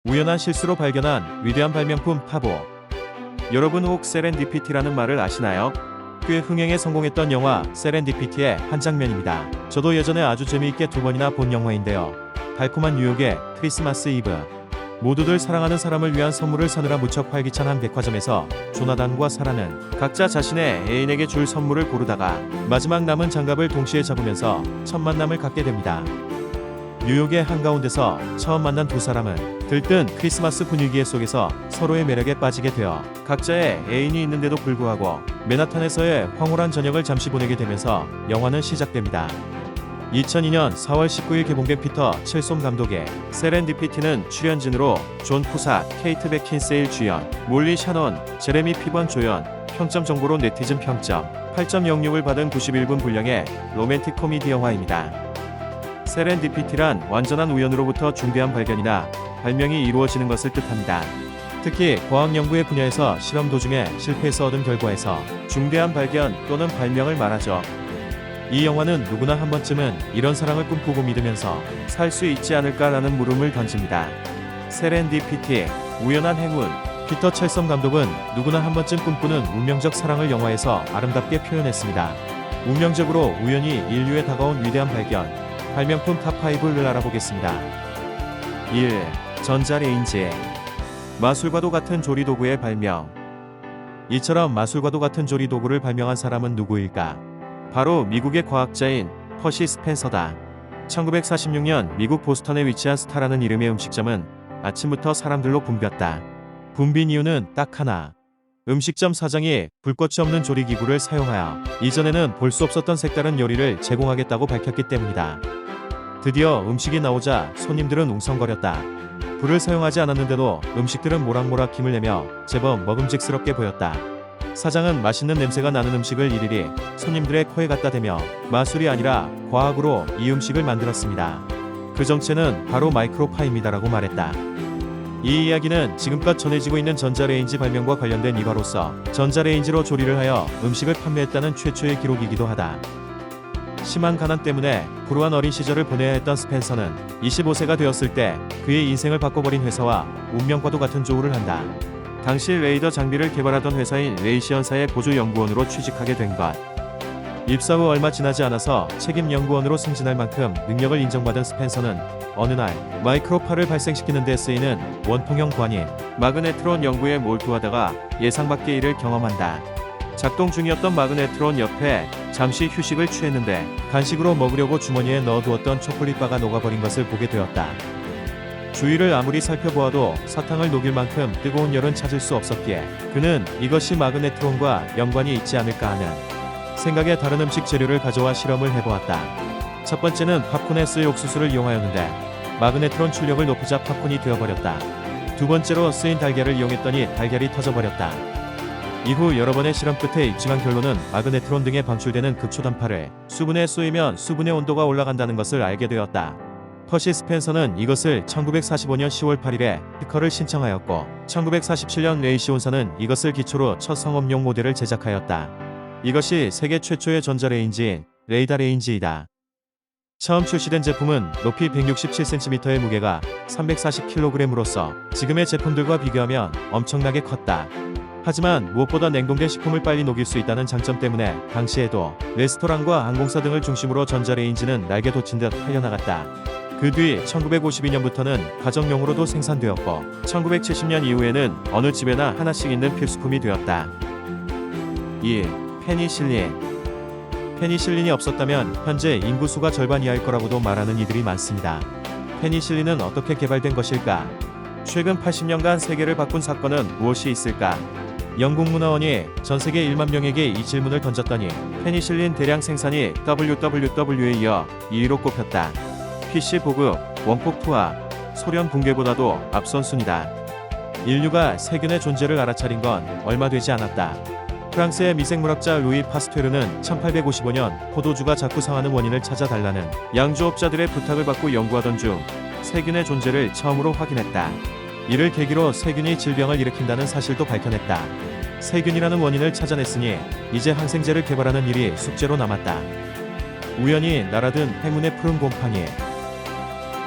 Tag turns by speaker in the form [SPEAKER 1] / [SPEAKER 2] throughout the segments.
[SPEAKER 1] 우연한 실수로 발견한 위대한 발명품 파보. 여러분 혹 세렌디피티라는 말을 아시나요? 꽤 흥행에 성공했던 영화 세렌디피티의 한 장면입니다. 저도 예전에 아주 재미있게 2번이나 본 영화인데요. 달콤한 뉴욕의 크리스마스 이브. 모두들 사랑하는 사람을 위한 선물을 사느라 무척 활기찬 한 백화점에서 조나단과 사라는 각자 자신의 애인에게 줄 선물을 고르다가 마지막 남은 장갑을 동시에 잡으면서 첫 만남을 갖게 됩니다. 뉴욕의 한가운데서 처음 만난 두 사람은 들뜬 크리스마스 분위기 속에서 서로의 매력에 빠지게 되어 각자의 애인이 있는데도 불구하고 맨하탄에서의 황홀한 저녁을 잠시 보내게 되면서 영화는 시작됩니다. 2002년 4월 19일 개봉된 피터 첼솜 감독의 세렌디피티는 출연진으로 존 쿠삭, 케이트 베킨세일 주연, 몰리 샤넌, 제레미 피번 조연, 평점 정보로 네티즌 평점 8.06을 받은 91분 분량의 로맨틱 코미디 영화입니다. 세렌디피티란 완전한 우연으로부터 중대한 발견이나 발명이 이루어지는 것을 뜻합니다. 특히 과학 연구의 분야에서 실험 도중에 실패해서 얻은 결과에서 중대한 발견 또는 발명을 말하죠. 이 영화는 누구나 한 번쯤은 이런 사랑을 꿈꾸고 믿으면서 살 수 있지 않을까라는 물음을 던집니다. 세렌디피티, 우연한 행운. 피터 첼솜 감독은 누구나 한 번쯤 꿈꾸는 운명적 사랑을 영화에서 아름답게 표현했습니다. 운명적으로 우연히 인류에 다가온 위대한 발견. 발명품 탑5를 알아보겠습니다. 1. 전자레인지. 마술과도 같은 조리도구의 발명. 이처럼 마술과도 같은 조리도구를 발명한 사람은 누구일까? 바로 미국의 과학자인 퍼시 스펜서다. 1946년 미국 보스턴에 위치한 스타라는 이름의 음식점은 아침부터 사람들로 붐볐다. 붐빈 이유는 딱 하나. 음식점 사장이 불꽃이 없는 조리기구를 사용하여 이전에는 볼 수 없었던 색다른 요리를 제공하겠다고 밝혔기 때문이다. 드디어 음식이 나오자 손님들은 웅성거렸다. 불을 사용하지 않았는데도 음식들은 모락모락 힘을 내며 제법 먹음직스럽게 보였다. 사장은 맛있는 냄새가 나는 음식을 일일이 손님들의 코에 갖다 대며 마술이 아니라 과학으로 이 음식을 만들었습니다. 그 정체는 바로 마이크로파입니다라고 말했다. 이 이야기는 지금껏 전해지고 있는 전자레인지 발명과 관련된 일화로서 전자레인지로 조리를 하여 음식을 판매했다는 최초의 기록이기도 하다. 심한 가난 때문에 불우한 어린 시절을 보내야 했던 스펜서는 25세가 되었을 때 그의 인생을 바꿔버린 회사와 운명과도 같은 조우를 한다. 당시 레이더 장비를 개발하던 회사인 레이시언사의 보조 연구원으로 취직하게 된 것. 입사 후 얼마 지나지 않아서 책임 연구원으로 승진할 만큼 능력을 인정받은 스펜서는 어느 날 마이크로파를 발생시키는 데 쓰이는 원통형 관인 마그네트론 연구에 몰두하다가 예상 밖의 일을 경험한다. 작동 중이었던 마그네트론 옆에 잠시 휴식을 취했는데 간식으로 먹으려고 주머니에 넣어두었던 초콜릿바가 녹아버린 것을 보게 되었다. 주위를 아무리 살펴보아도 사탕을 녹일 만큼 뜨거운 열은 찾을 수 없었기에 그는 이것이 마그네트론과 연관이 있지 않을까 하는 생각에 다른 음식 재료를 가져와 실험을 해보았다. 첫 번째는 팝콘에 쓰일 옥수수를 이용하였는데 마그네트론 출력을 높이자 팝콘이 되어버렸다. 두 번째로 쓰인 달걀을 이용했더니 달걀이 터져버렸다. 이후 여러 번의 실험 끝에 입증한 결론은 마그네트론 등에 방출되는 극초단파를 수분에 쏘이면 수분의 온도가 올라간다는 것을 알게 되었다. 퍼시 스펜서는 이것을 1945년 10월 8일에 특허를 신청하였고 1947년 레이시온사는 이것을 기초로 첫 상업용 모델을 제작하였다. 이것이 세계 최초의 전자레인지인 레이다레인지이다. 처음 출시된 제품은 높이 167cm의 무게가 340kg으로서 지금의 제품들과 비교하면 엄청나게 컸다. 하지만 무엇보다 냉동된 식품을 빨리 녹일 수 있다는 장점 때문에 당시에도 레스토랑과 항공사 등을 중심으로 전자레인지는 날개 돋친 듯 팔려나갔다. 그 뒤 1952년부터는 가정용으로도 생산되었고 1970년 이후에는 어느 집에나 하나씩 있는 필수품이 되었다. 2. 페니실린. 페니실린이 없었다면 현재 인구수가 절반 이하일 거라고도 말하는 이들이 많습니다. 페니실린은 어떻게 개발된 것일까? 최근 80년간 세계를 바꾼 사건은 무엇이 있을까? 영국 문화원이 전 세계 1만 명에게 이 질문을 던졌더니 페니실린 대량 생산이 WWW에 이어 2위로 꼽혔다. PC 보급, 원폭 투하, 소련 붕괴보다도 앞선 순위다. 인류가 세균의 존재를 알아차린 건 얼마 되지 않았다. 프랑스의 미생물학자 루이 파스테르는 1855년 포도주가 자꾸 상하는 원인을 찾아달라는 양조업자들의 부탁을 받고 연구하던 중 세균의 존재를 처음으로 확인했다. 이를 계기로 세균이 질병을 일으킨다는 사실도 밝혀냈다. 세균이라는 원인을 찾아냈으니 이제 항생제를 개발하는 일이 숙제로 남았다. 우연히 날아든 행운의 푸른 곰팡이.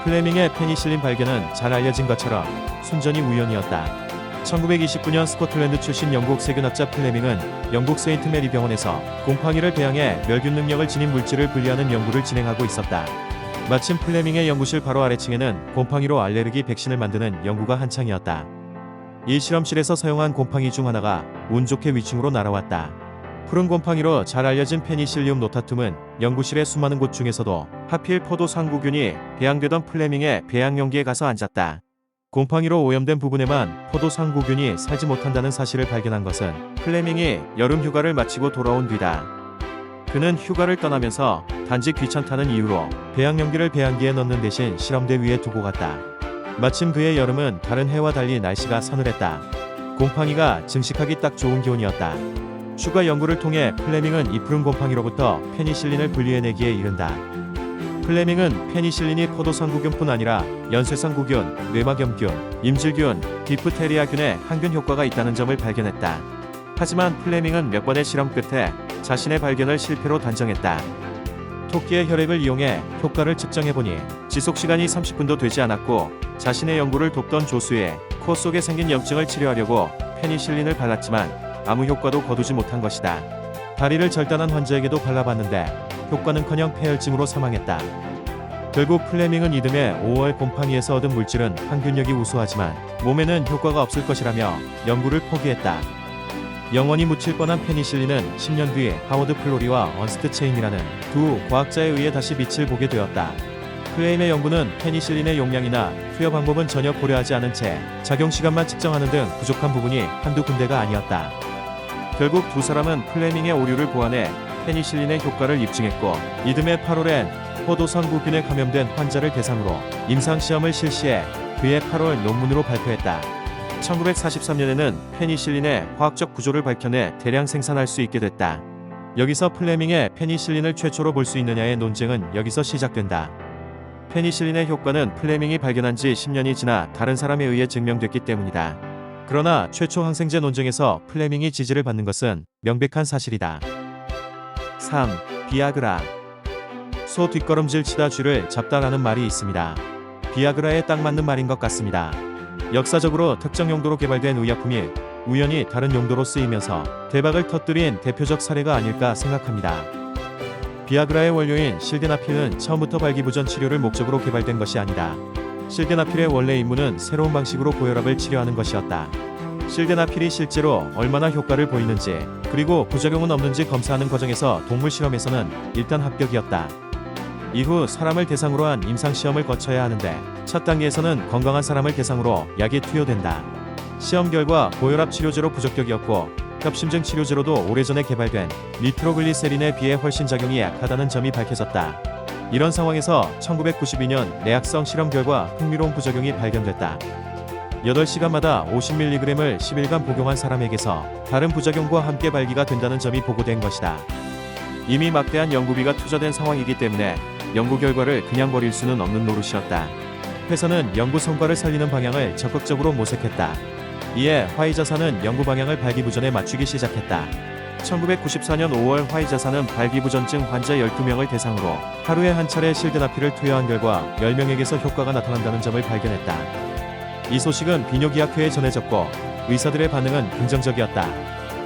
[SPEAKER 1] 플레밍의 페니실린 발견은 잘 알려진 것처럼 순전히 우연이었다. 1929년 스코틀랜드 출신 영국 세균학자 플레밍은 영국 세인트 메리 병원에서 곰팡이를 배양해 멸균 능력을 지닌 물질을 분리하는 연구를 진행하고 있었다. 마침 플레밍의 연구실 바로 아래층에는 곰팡이로 알레르기 백신을 만드는 연구가 한창이었다. 이 실험실에서 사용한 곰팡이 중 하나가 운 좋게 위층으로 날아왔다. 푸른 곰팡이로 잘 알려진 페니실리움 노타툼은 연구실의 수많은 곳 중에서도 하필 포도 상구균이 배양되던 플레밍의 배양 용기에 가서 앉았다. 곰팡이로 오염된 부분에만 포도 상구균이 살지 못한다는 사실을 발견한 것은 플레밍이 여름 휴가를 마치고 돌아온 뒤다. 그는 휴가를 떠나면서 단지 귀찮다는 이유로 배양 용기를 배양기에 넣는 대신 실험대 위에 두고 갔다. 마침 그의 여름은 다른 해와 달리 날씨가 서늘했다. 곰팡이가 증식하기 딱 좋은 기온이었다. 추가 연구를 통해 플레밍은 이 푸른 곰팡이로부터 페니실린을 분리해내기에 이른다. 플레밍은 페니실린이 포도상구균뿐 아니라 연쇄상구균, 뇌막염균, 임질균, 디프테리아균에 항균 효과가 있다는 점을 발견했다. 하지만 플레밍은 몇 번의 실험 끝에 자신의 발견을 실패로 단정했다. 토끼의 혈액을 이용해 효과를 측정해보니 지속시간이 30분도 되지 않았고 자신의 연구를 돕던 조수의 코 속에 생긴 염증을 치료하려고 페니실린을 발랐지만 아무 효과도 거두지 못한 것이다. 다리를 절단한 환자에게도 발라봤는데 효과는커녕 폐혈증으로 사망했다. 결국 플레밍은 이듬해 5월 곰팡이에서 얻은 물질은 항균력이 우수하지만 몸에는 효과가 없을 것이라며 연구를 포기했다. 영원히 묻힐 뻔한 페니실린은 10년 뒤 하워드 플로리와 언스트 체인이라는 두 과학자에 의해 다시 빛을 보게 되었다. 플레임의 연구는 페니실린의 용량이나 투여 방법은 전혀 고려하지 않은 채 작용 시간만 측정하는 등 부족한 부분이 한두 군데가 아니었다. 결국 두 사람은 플레밍의 오류를 보완해 페니실린의 효과를 입증했고 이듬해 8월엔 포도상구균에 감염된 환자를 대상으로 임상시험을 실시해 그해 8월 논문으로 발표했다. 1943년에는 페니실린의 화학적 구조를 밝혀내 대량 생산할 수 있게 됐다. 여기서 플레밍의 페니실린을 최초로 볼 수 있느냐의 논쟁은 여기서 시작된다. 페니실린의 효과는 플레밍이 발견한 지 10년이 지나 다른 사람에 의해 증명됐기 때문이다. 그러나 최초 항생제 논쟁에서 플레밍이 지지를 받는 것은 명백한 사실이다. 3. 비아그라. 소 뒷걸음질 치다 쥐를 잡다라는 말이 있습니다. 비아그라에 딱 맞는 말인 것 같습니다. 역사적으로 특정 용도로 개발된 의약품이 우연히 다른 용도로 쓰이면서 대박을 터뜨린 대표적 사례가 아닐까 생각합니다. 비아그라의 원료인 실데나필은 처음부터 발기부전 치료를 목적으로 개발된 것이 아니다. 실데나필의 원래 임무는 새로운 방식으로 고혈압을 치료하는 것이었다. 실데나필이 실제로 얼마나 효과를 보이는지 그리고 부작용은 없는지 검사하는 과정에서 동물 실험에서는 일단 합격이었다. 이후 사람을 대상으로 한 임상시험을 거쳐야 하는데 첫 단계에서는 건강한 사람을 대상으로 약이 투여된다. 시험 결과 고혈압 치료제로 부적격이었고 협심증 치료제로도 오래전에 개발된 니트로글리세린에 비해 훨씬 작용이 약하다는 점이 밝혀졌다. 이런 상황에서 1992년 내약성 실험 결과 흥미로운 부작용이 발견됐다. 8시간마다 50mg을 10일간 복용한 사람에게서 다른 부작용과 함께 발기가 된다는 점이 보고된 것이다. 이미 막대한 연구비가 투자된 상황이기 때문에 연구 결과를 그냥 버릴 수는 없는 노릇이었다. 회사는 연구 성과를 살리는 방향을 적극적으로 모색했다. 이에 화이자사는 연구 방향을 발기부전에 맞추기 시작했다. 1994년 5월 화이자사는 발기부전증 환자 12명을 대상으로 하루에 한 차례 실데나필을 투여한 결과 10명에게서 효과가 나타난다는 점을 발견했다. 이 소식은 비뇨기학회에 전해졌고 의사들의 반응은 긍정적이었다.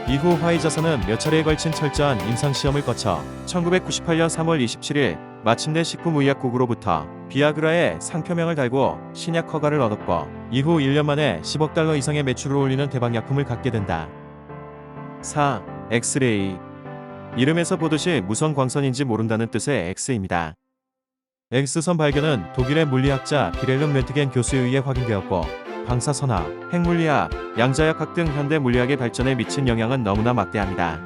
[SPEAKER 1] 이후 화이자사는 몇 차례에 걸친 철저한 임상시험을 거쳐 1998년 3월 27일 마침내 식품의약국으로부터 비아그라의 상표명을 달고 신약 허가를 얻었고 이후 1년 만에 10억 달러 이상의 매출을 올리는 대박약품을 갖게 된다. 4. 엑스레이. 이름에서 보듯이 무선 광선인지 모른다는 뜻의 X입니다. X선 발견은 독일의 물리학자 비렐름 렌트겐 교수에 의해 확인되었고 방사선학, 핵물리학, 양자역학 등 현대 물리학의 발전에 미친 영향은 너무나 막대합니다.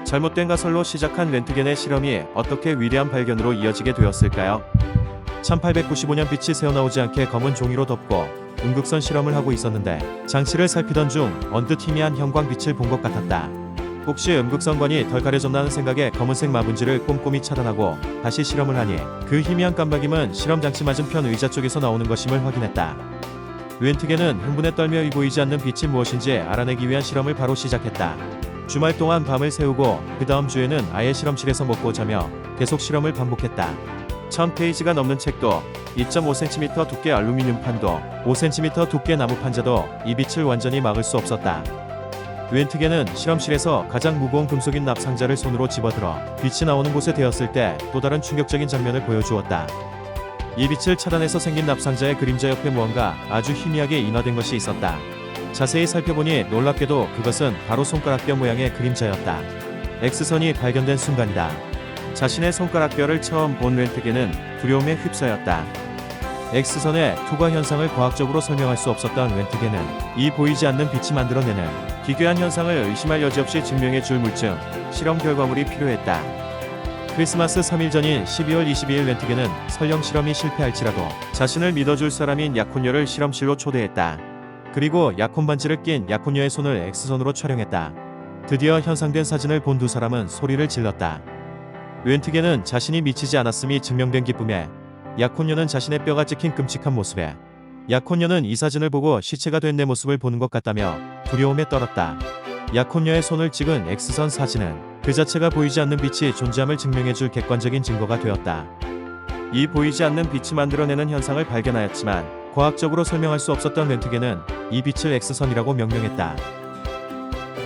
[SPEAKER 1] 잘못된 가설로 시작한 렌트겐의 실험이 어떻게 위대한 발견으로 이어지게 되었을까요? 1895년 빛이 새어나오지 않게 검은 종이로 덮고 음극선 실험을 하고 있었는데 장치를 살피던 중 언뜻 희미한 형광빛을 본 것 같았다. 혹시 음극선관이 덜 가려졌나는 생각에 검은색 마분지를 꼼꼼히 차단하고 다시 실험을 하니 그 희미한 깜박임은 실험 장치 맞은편 의자 쪽에서 나오는 것임을 확인했다. 렌트겐은 흥분에 떨며 이 보이지 않는 빛이 무엇인지 알아내기 위한 실험을 바로 시작했다. 주말 동안 밤을 새우고 그 다음 주에는 아예 실험실에서 먹고 자며 계속 실험을 반복했다. 1000페이지가 넘는 책도, 2.5cm 두께 알루미늄 판도, 5cm 두께 나무 판자도 이 빛을 완전히 막을 수 없었다. 웬트겐은 실험실에서 가장 무거운 금속인 납상자를 손으로 집어들어 빛이 나오는 곳에 대었을 때 또 다른 충격적인 장면을 보여주었다. 이 빛을 차단해서 생긴 납상자의 그림자 옆에 무언가 아주 희미하게 인화된 것이 있었다. 자세히 살펴보니 놀랍게도 그것은 바로 손가락뼈 모양의 그림자였다. X선이 발견된 순간이다. 자신의 손가락뼈를 처음 본 웬트겐은 두려움에 휩싸였다. X선의 투과 현상을 과학적으로 설명할 수 없었던 웬트겐은 이 보이지 않는 빛이 만들어내는 기괴한 현상을 의심할 여지 없이 증명해 줄 물증, 실험 결과물이 필요했다. 크리스마스 3일 전인 12월 22일 웬트겐은 설령 실험이 실패할지라도 자신을 믿어줄 사람인 약혼녀를 실험실로 초대했다. 그리고 약혼 반지를 낀 약혼녀의 손을 X선으로 촬영했다. 드디어 현상된 사진을 본 두 사람은 소리를 질렀다. 웬트겐은 자신이 미치지 않았음이 증명된 기쁨에, 약혼녀는 자신의 뼈가 찍힌 끔찍한 모습에, 약혼녀는 이 사진을 보고 시체가 된 내 모습을 보는 것 같다며 두려움에 떨었다. 약혼녀의 손을 찍은 X선 사진은 그 자체가 보이지 않는 빛이 존재함을 증명해줄 객관적인 증거가 되었다. 이 보이지 않는 빛이 만들어내는 현상을 발견하였지만 과학적으로 설명할 수 없었던 웬트겐은 이 빛을 X선이라고 명명했다.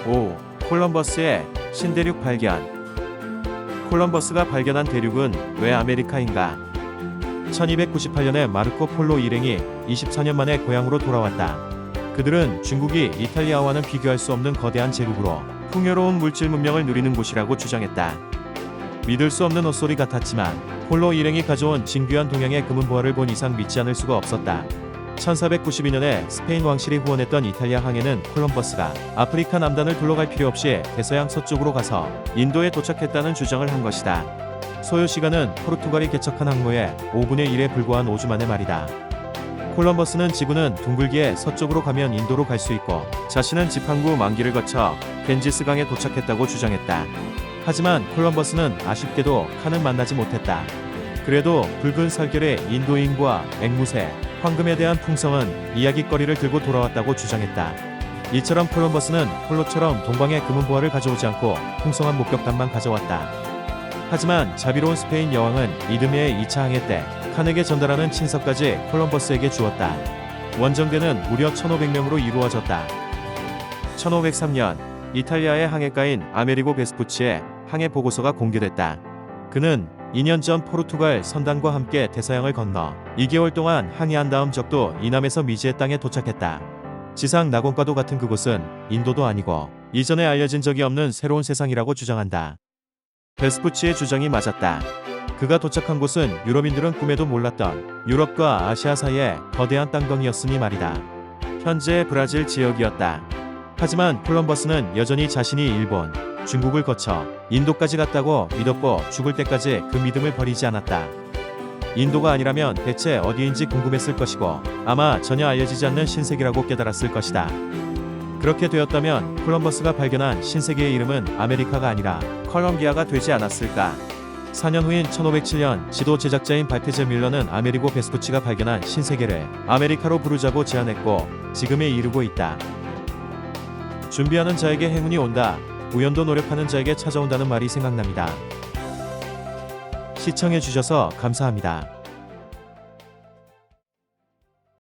[SPEAKER 1] 5. 콜럼버스의 신대륙 발견. 콜럼버스가 발견한 대륙은 왜 아메리카인가? 1298년에 마르코 폴로 일행이 24년 만에 고향으로 돌아왔다. 그들은 중국이 이탈리아와는 비교할 수 없는 거대한 제국으로 풍요로운 물질 문명을 누리는 곳이라고 주장했다. 믿을 수 없는 헛소리 같았지만 폴로 일행이 가져온 진귀한 동양의 금은 보화를 본 이상 믿지 않을 수가 없었다. 1492년에 스페인 왕실이 후원했던 이탈리아 항해는 콜럼버스가 아프리카 남단을 둘러갈 필요 없이 대서양 서쪽으로 가서 인도에 도착했다는 주장을 한 것이다. 소요 시간은 포르투갈이 개척한 항모의 5분의 1에 불과한 5주 만의 말이다. 콜럼버스는 지구는 둥글기에 서쪽으로 가면 인도로 갈 수 있고 자신은 지팡구 만기를 거쳐 겐지스강에 도착했다고 주장했다. 하지만 콜럼버스는 아쉽게도 칸을 만나지 못했다. 그래도 붉은 살결의 인도인과 앵무새, 황금에 대한 풍성한 이야깃거리를 들고 돌아왔다고 주장했다. 이처럼 콜럼버스는 폴로처럼 동방의 금은 보화를 가져오지 않고 풍성한 목격담만 가져왔다. 하지만 자비로운 스페인 여왕은 이듬해의 2차 항해 때 칸에게 전달하는 친서까지 콜럼버스에게 주었다. 원정대는 무려 1500명으로 이루어졌다. 1503년 이탈리아의 항해가인 아메리고 베스푸치의 항해 보고서가 공개됐다. 그는 2년 전 포르투갈 선단과 함께 대서양을 건너 2개월 동안 항해한 다음 적도 이남에서 미지의 땅에 도착했다. 지상 낙원과도 같은 그곳은 인도도 아니고 이전에 알려진 적이 없는 새로운 세상이라고 주장한다. 베스푸치의 주장이 맞았다. 그가 도착한 곳은 유럽인들은 꿈에도 몰랐던 유럽과 아시아 사이의 거대한 땅덩이였으니 말이다. 현재의 브라질 지역이었다. 하지만 콜럼버스는 여전히 자신이 일본, 중국을 거쳐 인도까지 갔다고 믿었고 죽을 때까지 그 믿음을 버리지 않았다. 인도가 아니라면 대체 어디인지 궁금했을 것이고 아마 전혀 알려지지 않는 신세계라고 깨달았을 것이다. 그렇게 되었다면 콜럼버스가 발견한 신세계의 이름은 아메리카가 아니라 컬럼비아가 되지 않았을까? 4년 후인 1507년 지도 제작자인 발테제 밀러는 아메리고 베스푸치가 발견한 신세계를 아메리카로 부르자고 제안했고 지금에 이르고 있다. 준비하는 자에게 행운이 온다. 우연도 노력하는 자에게 찾아온다는 말이 생각납니다. 시청해주셔서 감사합니다.